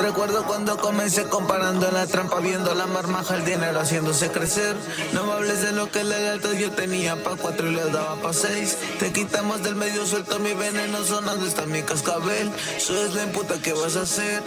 Recuerdo cuando comencé comparando la trampa, viendo la marmaja, el dinero haciéndose crecer. No me hables de lo que la lealtad yo tenía pa' 4 y le daba pa' 6. Te quitamos del medio, suelto mi veneno, sonando está mi cascabel. Soy la imputa, ¿qué vas a hacer?